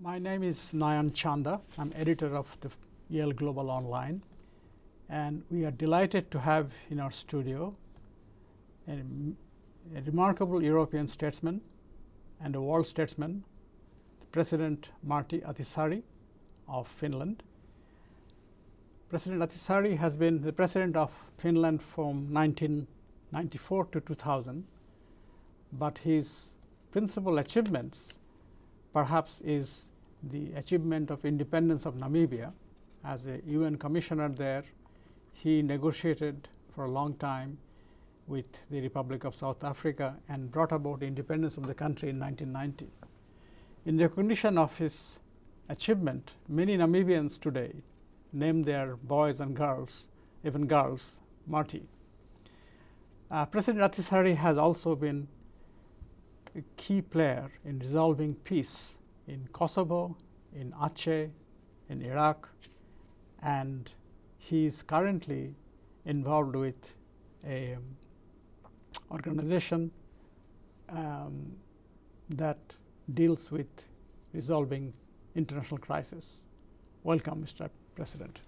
My name is Nayan Chanda. I'm editor of the YaleGlobal Online, and we are delighted to have in our studio a remarkable European statesman and a world statesman, President Martti Ahtisaari of Finland. President Ahtisaari has been the president of Finland from 1994 to 2000, but his principal achievements perhaps is the achievement of independence of Namibia. As a UN commissioner there, he negotiated for a long time with the Republic of South Africa and brought about independence of the country in 1990. In recognition of his achievement, many Namibians today name their boys and girls, even girls, Martti. President Ahtisaari has also been a key player in resolving peace in Kosovo, in Aceh, in Iraq, and he is currently involved with an organization that deals with resolving international crisis. Welcome, Mr. President.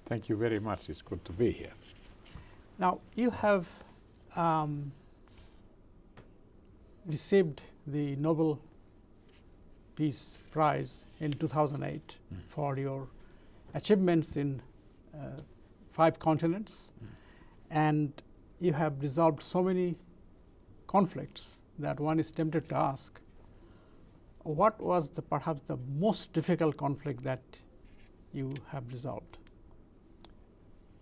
Thank you very much. It's good to be here. Now, you have received the Nobel Peace Prize in 2008 for your achievements in 5 continents, and you have resolved so many conflicts that one is tempted to ask, what was perhaps the most difficult conflict that you have resolved?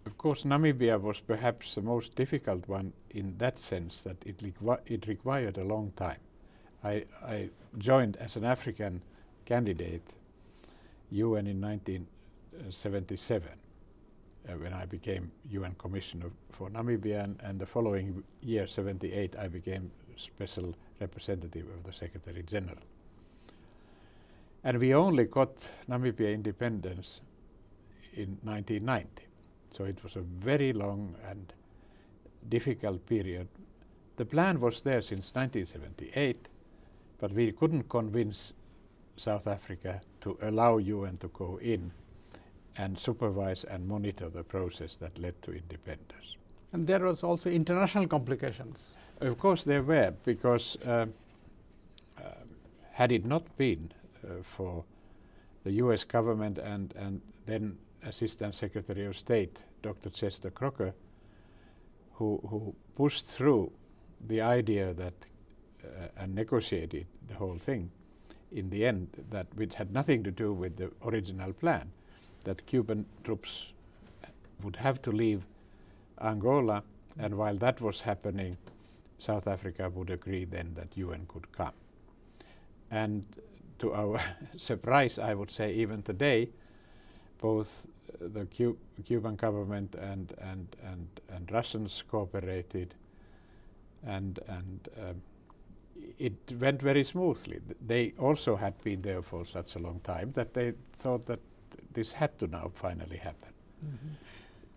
Of course, Namibia was perhaps the most difficult one in that sense that it required a long time. I joined as an African candidate UN in 1977 when I became UN Commissioner for Namibia, and the following year, 78, I became special representative of the Secretary General. And we only got Namibia independence in 1990. So it was a very long and difficult period. The plan was there since 1978, but we couldn't convince South Africa to allow UN to go in and supervise and monitor the process that led to independence. And there was also international complications. Of course there were, because had it not been for the US government and then Assistant Secretary of State, Dr. Chester Crocker, who pushed through the idea that and negotiated the whole thing in the end, that which had nothing to do with the original plan, that Cuban troops would have to leave Angola, and while that was happening, South Africa would agree then that UN could come. And to our surprise, I would say even today, both the Cuban government and Russians cooperated, and it went very smoothly. They also had been there for such a long time that they thought that this had to now finally happen. Mm-hmm.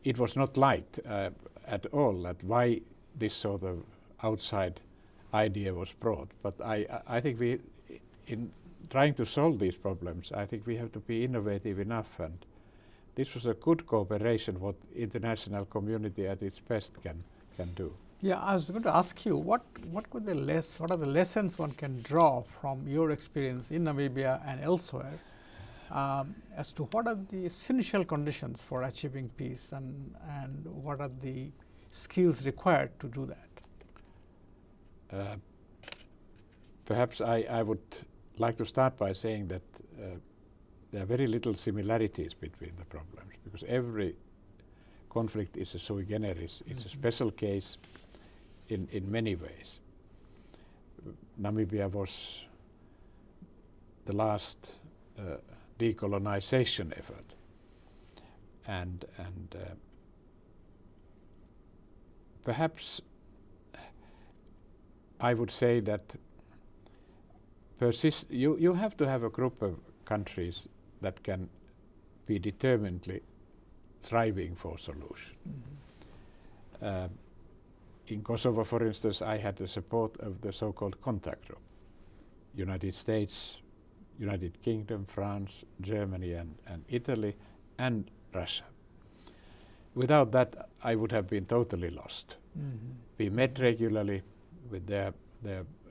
It was not liked at all that why this sort of outside idea was brought, but I think we, in trying to solve these problems, I think we have to be innovative enough, and this was a good cooperation what international community at its best can do. Yeah, I was going to ask you, what are the lessons one can draw from your experience in Namibia and elsewhere as to what are the essential conditions for achieving peace, and what are the skills required to do that? Perhaps I would like to start by saying that there are very little similarities between the problems, because every conflict is a sui generis. It's a special case in many ways. Namibia was the last decolonization effort, and perhaps I would say that you have to have a group of countries that can be determinedly thriving for solution. Mm-hmm. In Kosovo, for instance, I had the support of the so-called contact group, United States, United Kingdom, France, Germany and Italy and Russia. Without that, I would have been totally lost. We met regularly with their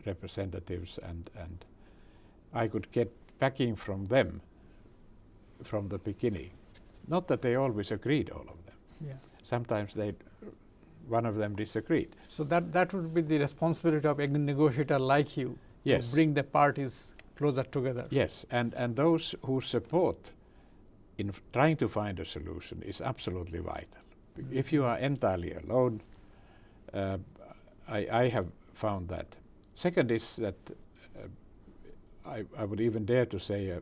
representatives and I could get backing from them from the beginning. Not that they always agreed, all of them. Yeah. Sometimes one of them disagreed. So that would be the responsibility of a negotiator like you, Yes. to bring the parties closer together. Yes, and those who support in trying to find a solution is absolutely vital. If you are entirely alone, I have found that. Second is that I would even dare to say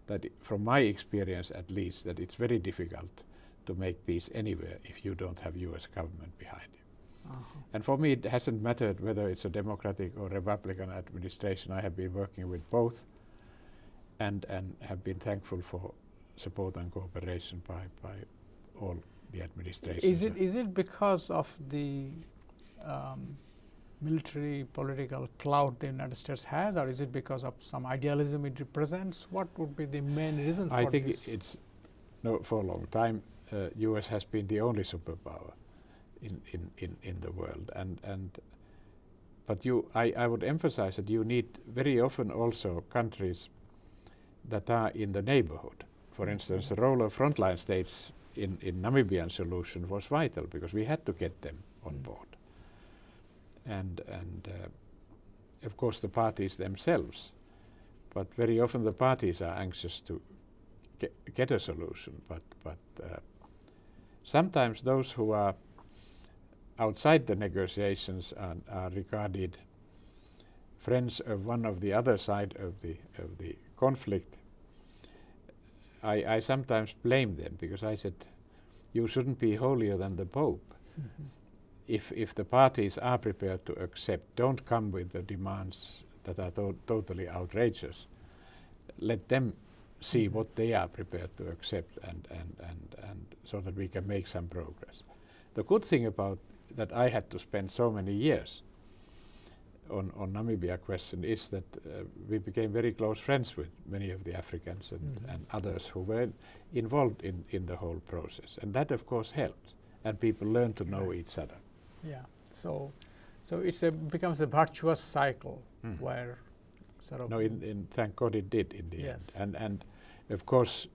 that from my experience at least, that it's very difficult to make peace anywhere if you don't have US government behind you. And for me, it hasn't mattered whether it's a Democratic or Republican administration. I have been working with both and have been thankful for support and cooperation by all the administrations. Is it because of the military political clout the United States has, or is it because of some idealism it represents? What would be the main reason for this? I think it's for a long time US has been the only superpower in the world, but I would emphasize that you need very often also countries that are in the neighborhood. For instance, the role of frontline states in Namibian solution was vital because we had to get them on board. And of course the parties themselves, but very often the parties are anxious to get a solution, but sometimes those who are outside the negotiations are regarded friends of one of the other side of the conflict. I sometimes blame them because I said, you shouldn't be holier than the Pope. If the parties are prepared to accept, don't come with the demands that are totally outrageous. Let them see what they are prepared to accept and so that we can make some progress. The good thing about that I had to spend so many years on Namibia question is that we became very close friends with many of the Africans and others who were involved in the whole process. And that of course helped, and people learn to know each other. Yeah, so it's becomes a virtuous cycle where sort of... No, thank God it did in the Yes. end. And of course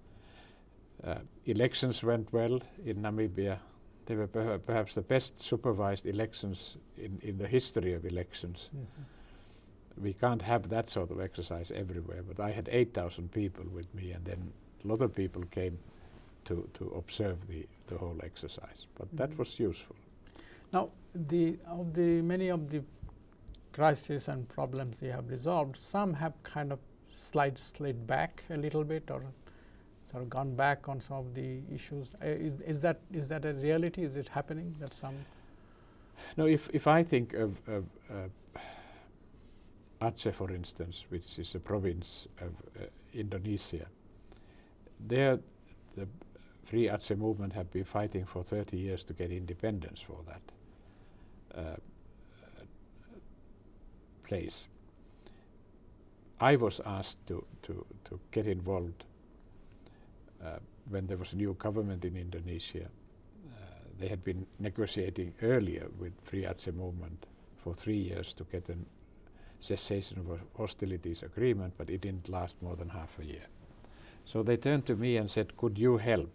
elections went well in Namibia. They were perhaps the best supervised elections in the history of elections. We can't have that sort of exercise everywhere, but I had 8,000 people with me, and then a lot of people came to observe the whole exercise. But that was useful. Now, many of the crises and problems they have resolved, some have kind of slid back a little bit, or sort of gone back on some of the issues. Is that a reality? Is it happening that some? No, if I think of Aceh, for instance, which is a province of Indonesia, there the Free Aceh movement have been fighting for 30 years to get independence for that place. I was asked to get involved when there was a new government in Indonesia. They had been negotiating earlier with Free Aceh movement for 3 years to get a cessation of hostilities agreement, but it didn't last more than half a year. So they turned to me and said, could you help?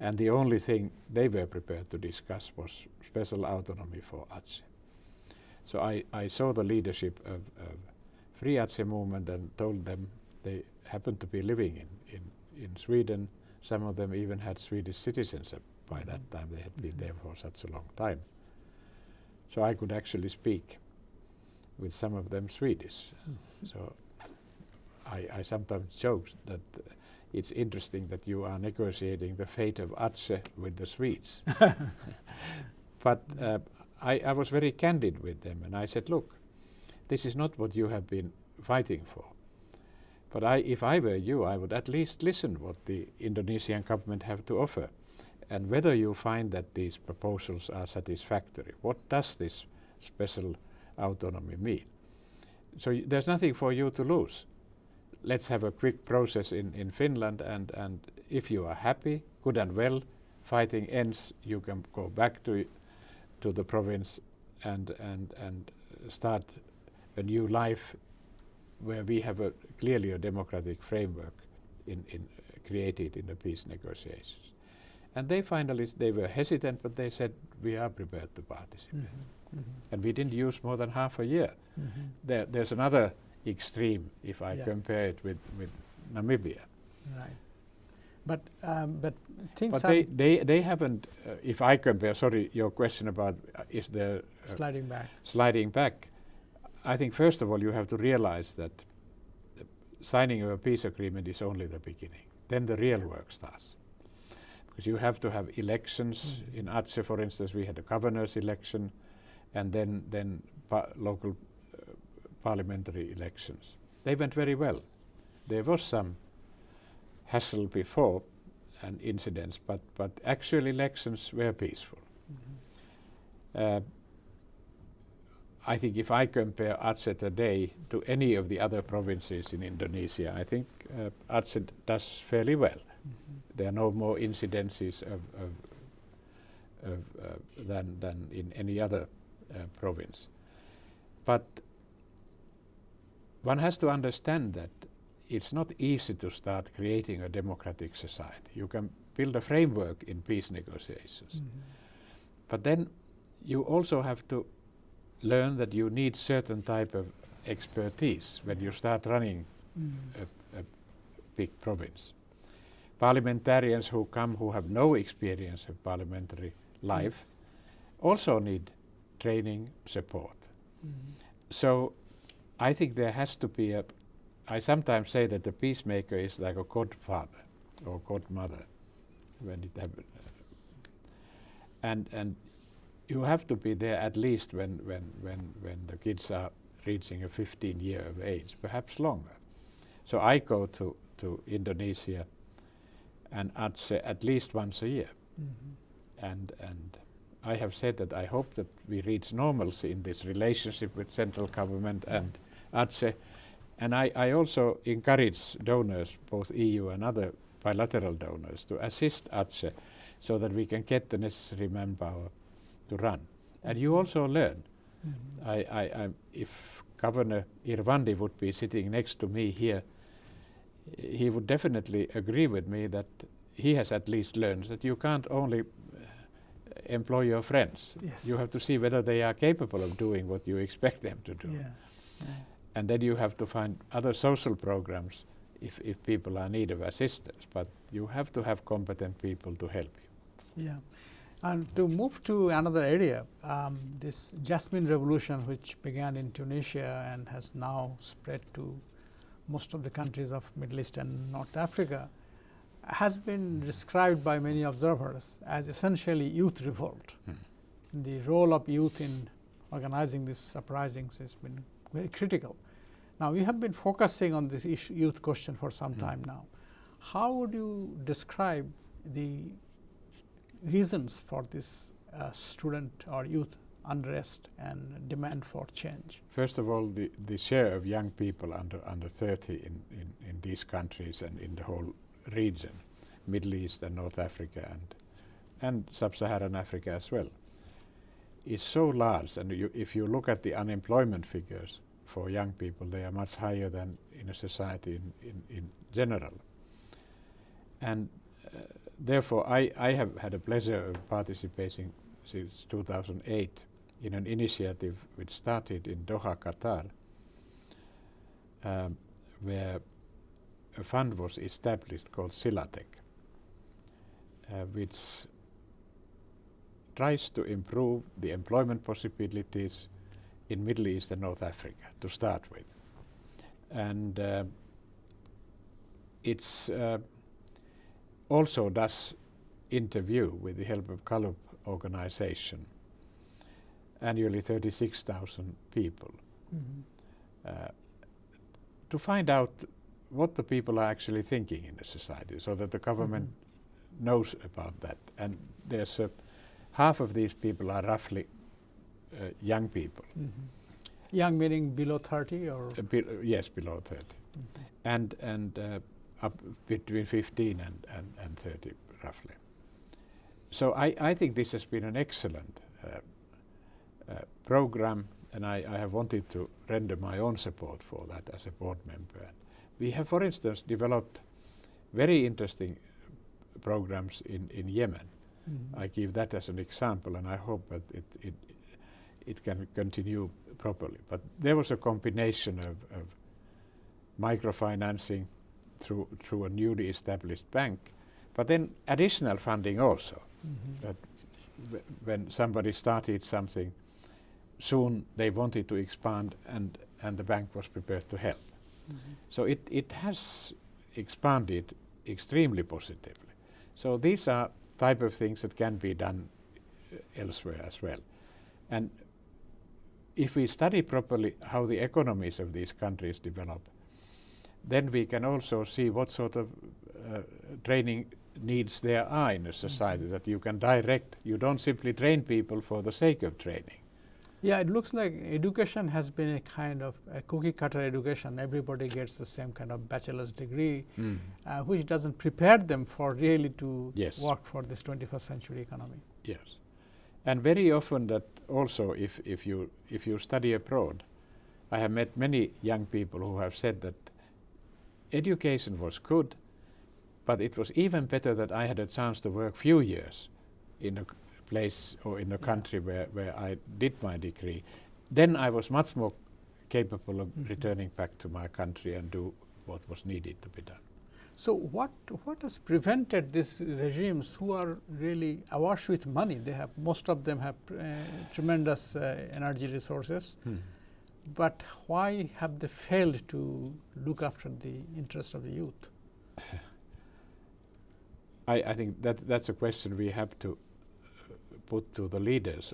And the only thing they were prepared to discuss was special autonomy for Aceh. So I saw the leadership of Free Aceh movement and told them they happened to be living in Sweden. Some of them even had Swedish citizenship by that time. They had been there for such a long time. So I could actually speak with some of them Swedish. So I sometimes joke that it's interesting that you are negotiating the fate of Aceh with the Swedes. But I was very candid with them, and I said, look, this is not what you have been fighting for. But if I were you, I would at least listen what the Indonesian government have to offer, and whether you find that these proposals are satisfactory. What does this special autonomy mean? So there's nothing for you to lose. let's have a quick process in Finland, and if you are happy, good and well, fighting ends, you can go back to the province and start a new life where we have clearly a democratic framework created in the peace negotiations. And they were hesitant, but they said, we are prepared to participate. And we didn't use more than half a year. There's another extreme if I compare it with Namibia. Right. But things but they haven't, if I compare, sorry, your question about is there sliding back. I think first of all you have to realize that signing of a peace agreement is only the beginning. Then the real work starts. Because you have to have elections. In Aceh, for instance, we had a governor's election and then local parliamentary elections. They went very well. There was some hassle before and incidents, but actual elections were peaceful. I think if I compare Aceh today to any of the other provinces in Indonesia, I think Aceh does fairly well. There are no more incidences than in any other province. But one has to understand that it's not easy to start creating a democratic society. You can build a framework in peace negotiations. But then you also have to learn that you need certain type of expertise when you start running a big province. Parliamentarians who have no experience of parliamentary life also need training, support. So I think there has to be I sometimes say that the peacemaker is like a godfather or godmother when it happens. And you have to be there at least when the kids are reaching a 15 year of age, perhaps longer. So I go to Indonesia and Aceh at least once a year. And I have said that I hope that we reach normalcy in this relationship with central government and Aceh. And I also encourage donors, both EU and other bilateral donors, to assist Aceh so that we can get the necessary manpower to run. And you also learn. If Governor Irvandi would be sitting next to me here, he would definitely agree with me that he has at least learned that you can't only employ your friends. You have to see whether they are capable of doing what you expect them to do. And then you have to find other social programs if people are in need of assistance. But you have to have competent people to help you. Yeah. And to move to another area, this Jasmine Revolution, which began in Tunisia and has now spread to most of the countries of Middle East and North Africa, has been described by many observers as essentially youth revolt. The role of youth in organizing these uprisings has been very critical. Now, you have been focusing on this youth question for some time now. How would you describe the reasons for this student or youth unrest and demand for change? First of all, the share of young people under 30 in these countries and in the whole region, Middle East and North Africa and Sub-Saharan Africa as well, is so large. And if you look at the unemployment figures for young people, they are much higher than in a society in general. And therefore, I have had a pleasure of participating since 2008 in an initiative which started in Doha, Qatar, where a fund was established called Silatec, which tries to improve the employment possibilities in Middle East and North Africa to start with. And it's also does interview with the help of Gallup organization, annually 36,000 people, to find out what the people are actually thinking in the society so that the government knows about that. And there's half of these people are roughly young people. Young meaning below 30 or? Yes, below 30. And up between 15 and 30 roughly. So I think this has been an excellent program, and I have wanted to render my own support for that as a board member. And we have, for instance, developed very interesting programs in Yemen. I give that as an example, and I hope that it can continue properly. But there was a combination of microfinancing through a newly established bank, but then additional funding also. That when somebody started something, soon they wanted to expand, and the bank was prepared to help. So it has expanded extremely positively. So these are type of things that can be done elsewhere as well. And if we study properly how the economies of these countries develop, then we can also see what sort of training needs there are in a society that you can direct. You don't simply train people for the sake of training. Yeah, it looks like education has been a kind of a cookie cutter education. Everybody gets the same kind of bachelor's degree, which doesn't prepare them for really to work for this 21st century economy. Yes, and very often that also if you study abroad, I have met many young people who have said that education was good, but it was even better that I had a chance to work few years in a place or in a country where I did my degree. Then I was much more capable of returning back to my country and do what was needed to be done. So what has prevented these regimes who are really awash with money? They have, most of them have tremendous energy resources, but why have they failed to look after the interest of the youth? I think that's a question we have to put to the leaders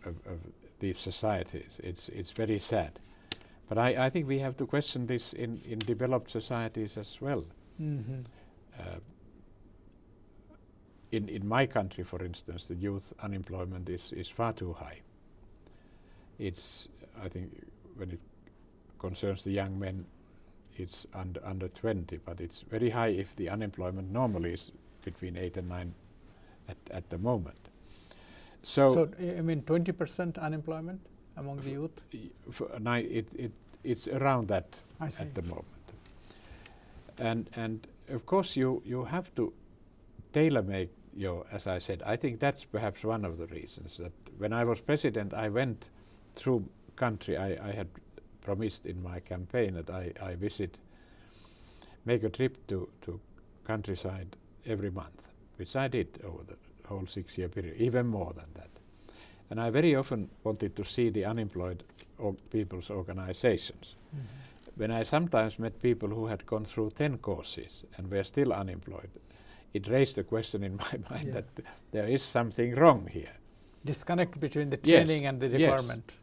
of these societies. It's very sad, but I think we have to question this in developed societies as well. In my country, for instance, the youth unemployment is far too high. It's, I think, when it concerns the young men, it's under 20, but it's very high if the unemployment normally is between 8 and 9 at the moment. So I mean 20% unemployment among the youth? It's around that at the moment. And of course you have to tailor-make your, as I said, I think that's perhaps one of the reasons that when I was president, I went through country. I had promised in my campaign that I make a trip to countryside every month, which I did over the whole 6-year period, even more than that. And I very often wanted to see the unemployed people's organizations. When I sometimes met people who had gone through 10 courses and were still unemployed, it raised the question in my mind that there is something wrong here. Disconnect between the training and the requirement. Yes.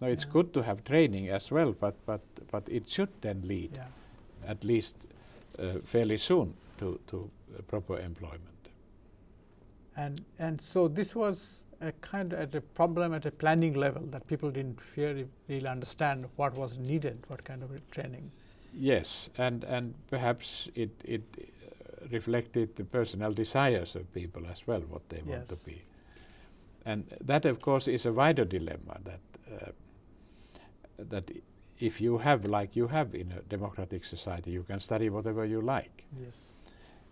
No, it's good to have training as well, but it should then lead, at least fairly soon, to proper employment. And so this was a kind of a problem at a planning level, that people didn't really understand what was needed, what kind of training. Yes, and perhaps it reflected the personal desires of people as well, what they want to be. And that, of course, is a wider dilemma, that if you have, like you have in a democratic society, you can study whatever you like. Yes.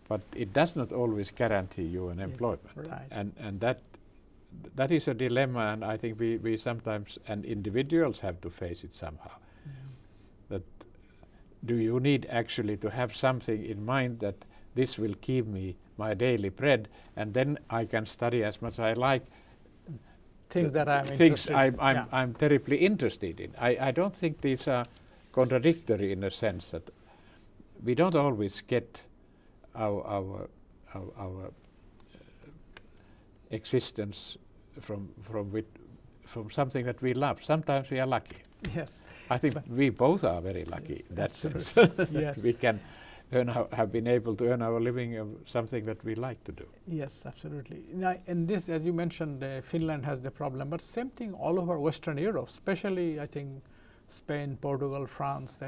But it does not always guarantee you an employment. Right. And that is a dilemma, and I think we sometimes, and individuals have to face it somehow. That do you need actually to have something in mind that this will keep me my daily bread, and then I can study as much as I like things that I'm interested in. I'm terribly interested in. I don't think these are contradictory in a sense that we don't always get our existence from something that we love. Sometimes we are lucky. Yes. I think we both are very lucky in that sense. Yes. We can have been able to earn our living of something that we like to do. Yes, absolutely. Now, in this, as you mentioned, Finland has the problem, but same thing all over Western Europe, especially I think Spain, Portugal, France.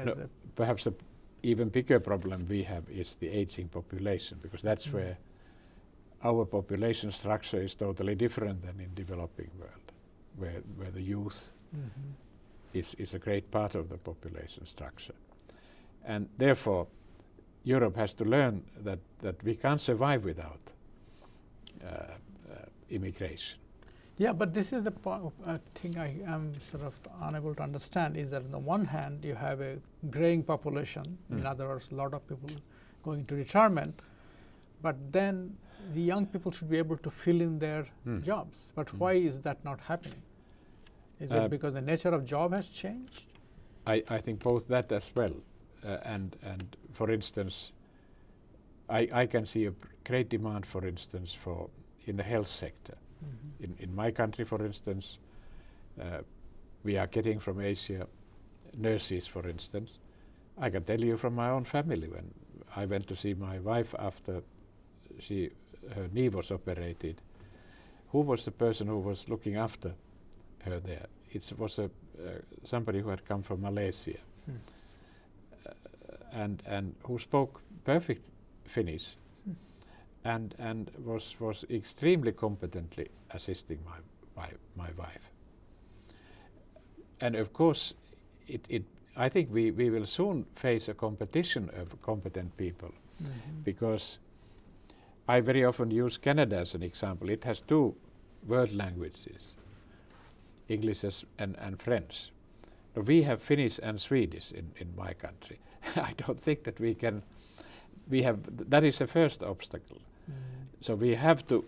Perhaps the even bigger problem we have is the aging population, because that's where our population structure is totally different than in developing world, where the youth is a great part of the population structure. And therefore, Europe has to learn that we can't survive without immigration. Yeah, but this is the thing I am sort of unable to understand, is that on the one hand you have a graying population, in other words, a lot of people going to retirement, but then the young people should be able to fill in their jobs. But why is that not happening? Is it because the nature of job has changed? I think both that as well. And for instance, I can see a great demand, for instance, in the health sector. In my country, for instance, we are getting from Asia nurses, for instance. I can tell you from my own family, when I went to see my wife after her knee was operated, who was the person who was looking after her there? It was somebody who had come from Malaysia. And who spoke perfect Finnish and was extremely competently assisting my wife. And of course, I think we will soon face a competition of competent people, because I very often use Canada as an example. It has two world languages, English and French. We have Finnish and Swedish in my country. I don't think that that is the first obstacle. So we have to,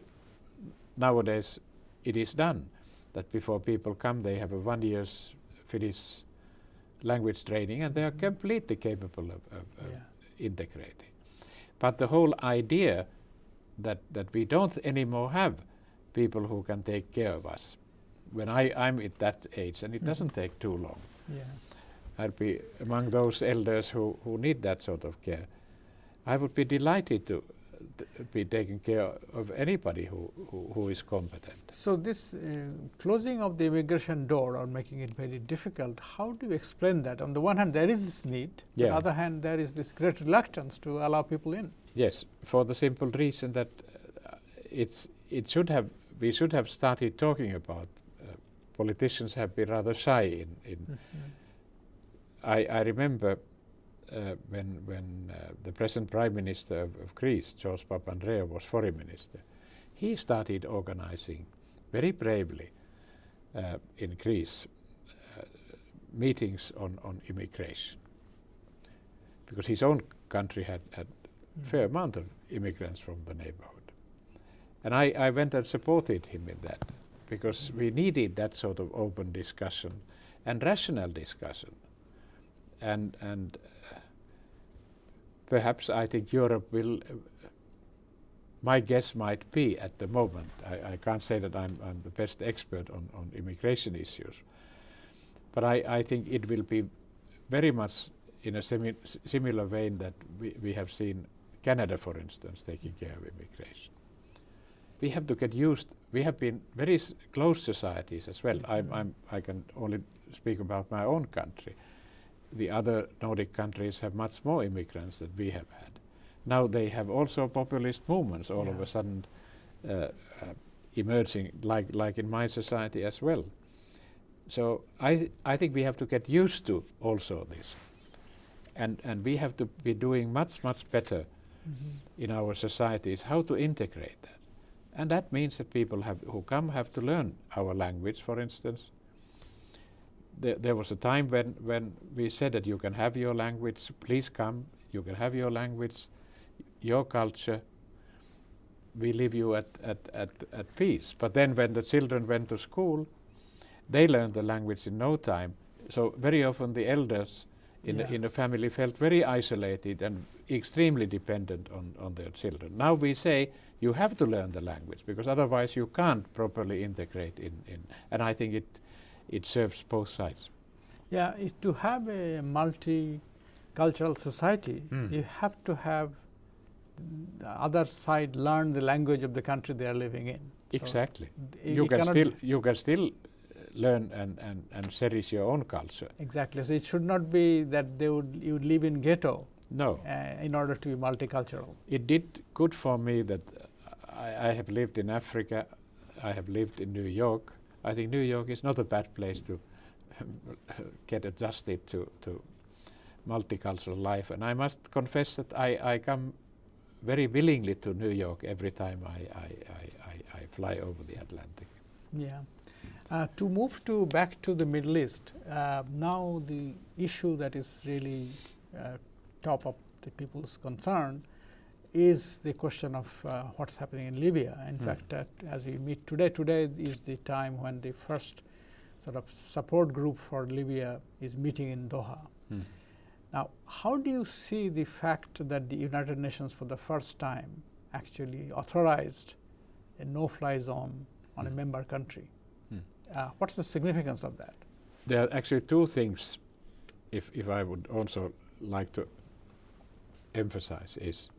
nowadays it is done, that before people come they have a 1 year's Finnish language training and they are completely capable of integrating. But the whole idea that we don't anymore have people who can take care of us, when I'm at that age, and it doesn't take too long. I'd be among those elders who need that sort of care. I would be delighted to be taking care of anybody who is competent. So this closing of the immigration door, or making it very difficult, how do you explain that? On the one hand, there is this need. On the other hand, there is this great reluctance to allow people in. Yes, for the simple reason that we should have started talking about. Politicians have been rather shy in I remember when the present Prime Minister of Greece, George Papandreou, was Foreign Minister. He started organizing very bravely in Greece meetings on immigration, because his own country had a fair amount of immigrants from the neighborhood. And I went and supported him in that, because we needed that sort of open discussion and rational discussion. And perhaps I think Europe will, my guess might be at the moment, I can't say that I'm the best expert on immigration issues, but I think it will be very much in a similar vein that we have seen Canada, for instance, taking care of immigration. We have to get used. We have been very close societies as well. I can only speak about my own country. The other Nordic countries have much more immigrants than we have had. Now they have also populist movements all of a sudden emerging, like in my society as well. So I think we have to get used to also this, and we have to be doing much better in our societies how to integrate that. And that means that people who come have to learn our language, for instance. There was a time when we said that you can have your language, please come, you can have your language, your culture, we leave you at peace. But then when the children went to school, they learned the language in no time. So very often the elders in the family felt very isolated and extremely dependent on their children. Now we say you have to learn the language, because otherwise you can't properly integrate in. And I think it serves both sides. Yeah, to have a multi multicultural society, you have to have the other side learn the language of the country they are living in. Exactly. So You can still learn and cherish your own culture. Exactly. So it should not be that you would live in ghetto. No. In order to be multicultural. It did good for me that I have lived in Africa. I have lived in New York. I think New York is not a bad place to get adjusted to multicultural life. And I must confess that I come very willingly to New York every time I fly over the Atlantic. Yeah. To move back to the Middle East, now the issue that is really top of the people's concern is the question of what's happening in Libya. In fact, as we meet today is the time when the first sort of support group for Libya is meeting in Doha. Now, how do you see the fact that the United Nations for the first time actually authorized a no-fly zone on a member country? What's the significance of that? There are actually two things, if I would also like to emphasize, is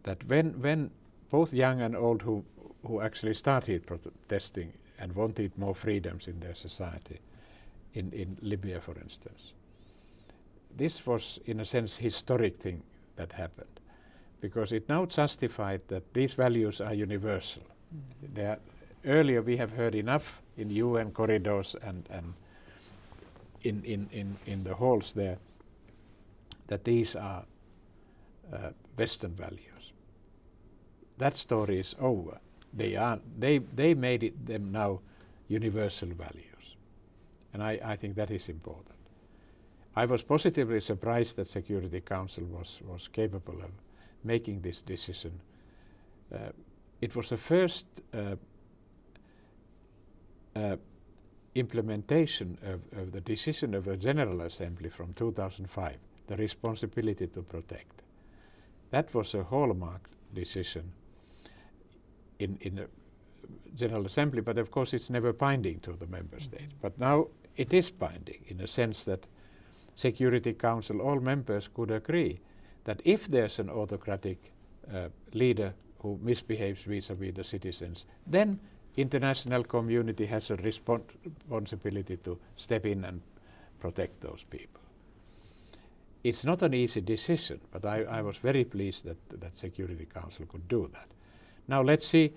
that when both young and old who actually started protesting and wanted more freedoms in their society, in Libya, for instance, this was, in a sense, historic thing that happened, because it now justified that these values are universal. Earlier we have heard enough in UN corridors and in the halls there that these are Western values. That story is over. They made them now universal values, and I think that is important. I was positively surprised that Security Council was capable of making this decision. It was the first implementation of the decision of a General Assembly from 2005, the responsibility to protect. That was a hallmark decision in a General Assembly, but of course it's never binding to the member states. But now it is binding in a sense that Security Council, all members could agree that if there's an autocratic leader who misbehaves vis-à-vis the citizens, then international community has a responsibility to step in and protect those people. It's not an easy decision, but I was very pleased that Security Council could do that. Now let's see,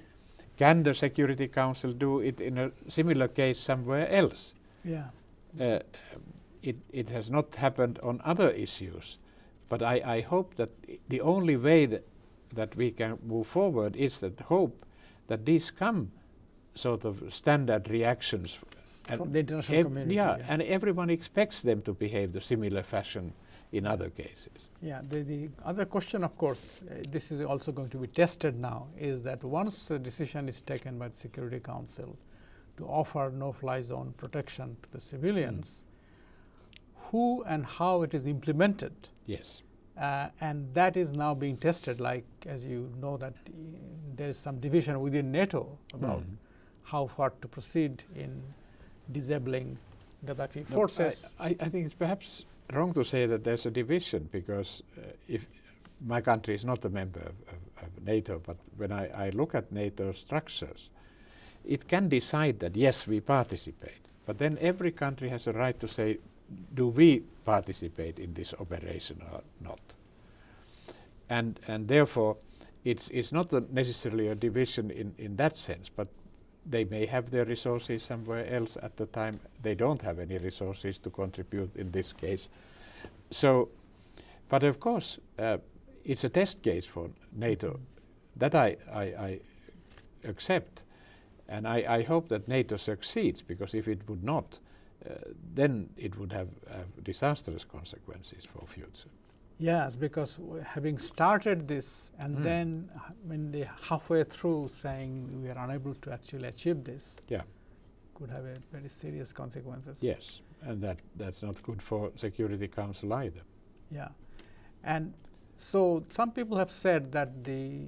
can the Security Council do it in a similar case somewhere else? Yeah. It has not happened on other issues, but I hope that the only way that we can move forward is that hope that these come sort of standard reactions from the international community. Yeah, and everyone expects them to behave the similar fashion in other cases. Yeah, the other question, of course, this is also going to be tested now, is that once a decision is taken by the Security Council to offer no-fly zone protection to the civilians, who and how it is implemented. Yes. And that is now being tested, like, as you know, that there is some division within NATO about how far to proceed in disabling Gaddafi forces. I think it's perhaps wrong to say that there's a division, because if my country is not a member of NATO, but when I look at NATO structures, it can decide that yes, we participate, but then every country has a right to say, do we participate in this operation or not? And therefore it's not necessarily a division in that sense, but they may have their resources somewhere else at the time. They don't have any resources to contribute in this case. So, but of course, it's a test case for NATO. That I accept. And I hope that NATO succeeds, because if it would not, then it would have disastrous consequences for future. Yes, because having started this and then when they halfway through saying we are unable to actually achieve this, could have a very serious consequences. Yes, and that's not good for Security Council either. Yeah, and so some people have said that the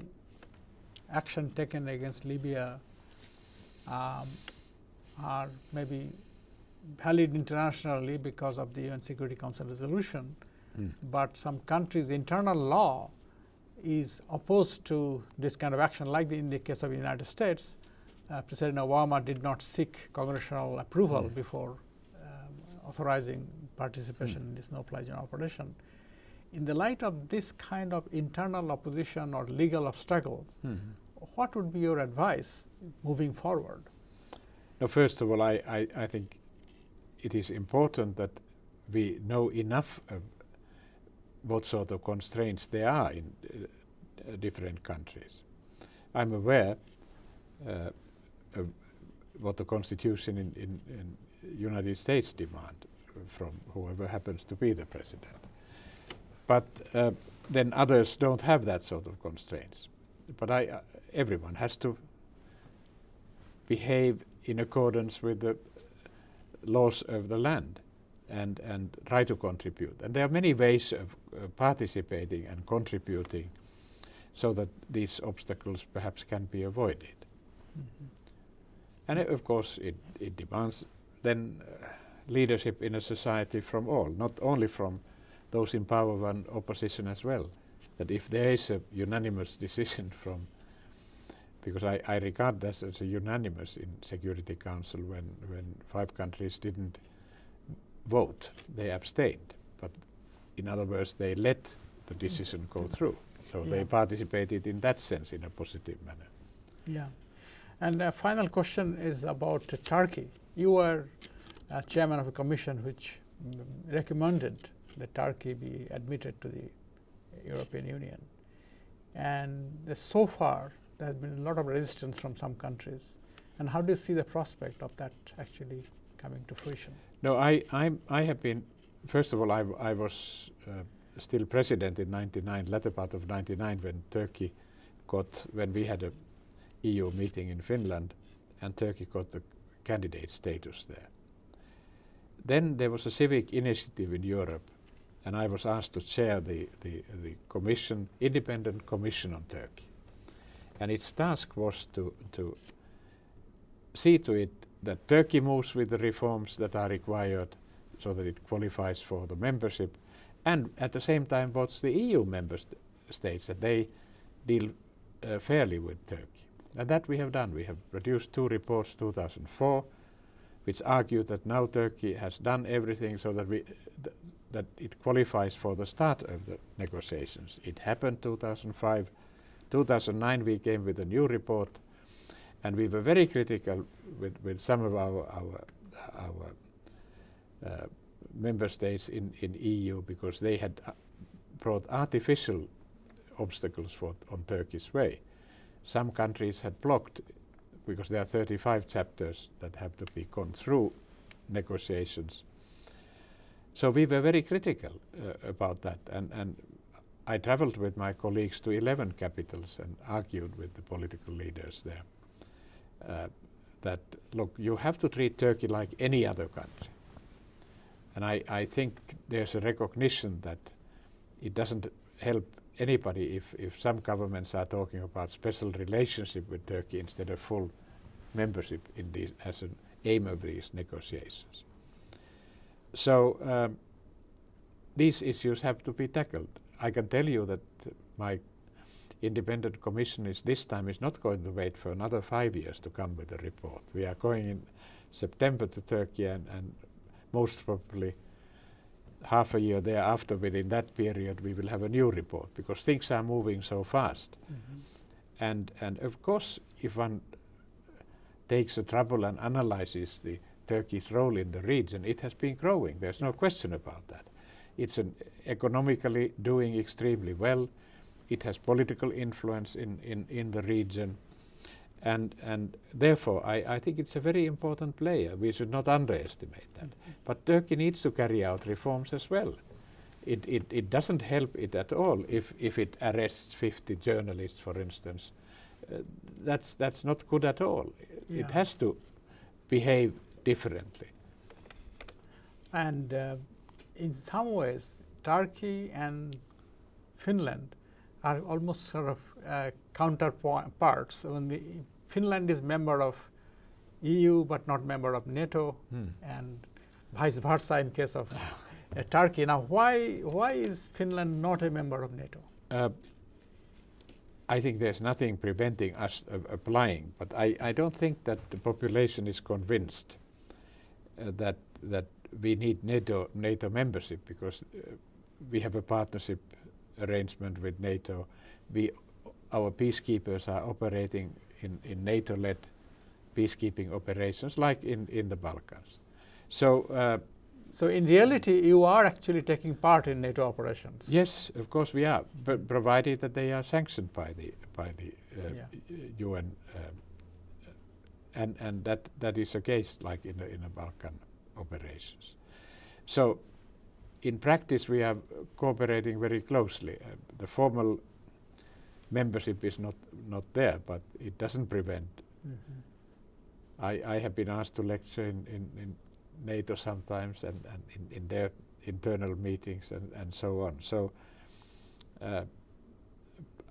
action taken against Libya are maybe valid internationally because of the UN Security Council resolution, but some countries' internal law is opposed to this kind of action, like in the case of the United States. President Obama did not seek congressional approval before authorizing participation in this no-fly zone operation. In the light of this kind of internal opposition or legal obstacle, what would be your advice moving forward? Now, first of all, I think it is important that we know enough of what sort of constraints there are in different countries. I'm aware of what the Constitution in United States demand from whoever happens to be the president. But then others don't have that sort of constraints. But everyone has to behave in accordance with the laws of the land and try to contribute. And there are many ways of participating and contributing so that these obstacles perhaps can be avoided. And of course it demands then leadership in a society from all, not only from those in power and opposition as well. That if there is a unanimous decision from, because I regard this as a unanimous in Security Council when 5 countries didn't vote, they abstained. But in other words, they let the decision go through. So they participated in that sense in a positive manner. Yeah. And a final question is about Turkey. You were chairman of a commission which recommended that Turkey be admitted to the European Union. And so far, there has been a lot of resistance from some countries. And how do you see the prospect of that actually coming to fruition? No, I have been, first of all, I was still president in '99, latter part of '99, when Turkey got, when we had a EU meeting in Finland, and Turkey got the candidate status there. Then there was a civic initiative in Europe, and I was asked to chair the commission, independent commission on Turkey. And its task was to see to it that Turkey moves with the reforms that are required so that it qualifies for the membership, and at the same time what's the EU member states, that they deal fairly with Turkey. And that we have done. We have produced 2 reports, 2004, which argue that now Turkey has done everything so that that it qualifies for the start of the negotiations. It happened 2005. 2009 we came with a new report, and we were very critical with some of our member states in EU, because they had brought artificial obstacles on Turkey's way. Some countries had blocked, because there are 35 chapters that have to be gone through negotiations. So we were very critical about that, and I traveled with my colleagues to 11 capitals and argued with the political leaders there that, look, you have to treat Turkey like any other country. And I think there's a recognition that it doesn't help anybody if some governments are talking about special relationship with Turkey instead of full membership in these as an aim of these negotiations. So these issues have to be tackled. I can tell you that my independent commission this time is not going to wait for another 5 years to come with a report. We are going in September to Turkey, and most probably half a year thereafter, within that period, we will have a new report, because things are moving so fast. And of course, if one takes the trouble and analyzes Turkey's role in the region, it has been growing. There's no question about that. It's economically doing extremely well. It has political influence in the region. And therefore, I think it's a very important player. We should not underestimate that. But Turkey needs to carry out reforms as well. It doesn't help it at all if it arrests 50 journalists, for instance. That's not good at all. Yeah. It has to behave differently. And in some ways, Turkey and Finland are almost sort of counterparts. When Finland is member of EU but not member of NATO, and vice versa in case of Turkey. Now, why is Finland not a member of NATO? I think there's nothing preventing us applying, but I don't think that the population is convinced that we need NATO membership, because we have a partnership arrangement with NATO. Our peacekeepers are operating in NATO-led peacekeeping operations, like in the Balkans. So in reality, you are actually taking part in NATO operations. yes, of course we are, provided that they are sanctioned by the UN, and that is the case, like in the Balkan operations. So in practice we are cooperating very closely. The formal membership is not there, but it doesn't prevent. I have been asked to lecture in NATO sometimes, and in their internal meetings and so on. So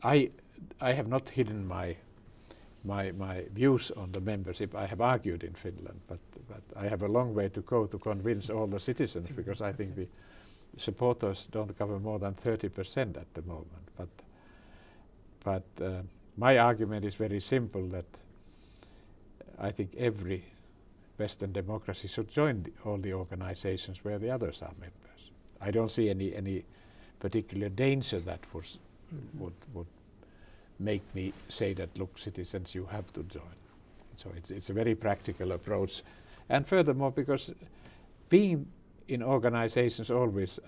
I have not hidden my views on the membership. I have argued in Finland, but I have a long way to go to convince all the citizens, because I think the supporters don't cover more than 30% at the moment. But my argument is very simple, that I think every Western democracy should join all the organizations where the others are members. I don't see any particular danger that would make me say that, look, citizens, you have to join. So it's a very practical approach. And furthermore, because being in organizations always,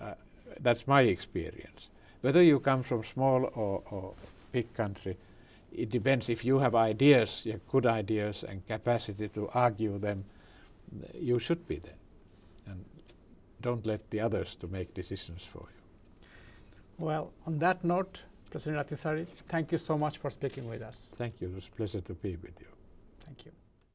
that's my experience. Whether you come from small or big country, it depends. If you have ideas, you have good ideas and capacity to argue them, you should be there. And don't let the others to make decisions for you. Well, on that note, President Ahtisaari, thank you so much for speaking with us. Thank you. It was a pleasure to be with you. Thank you.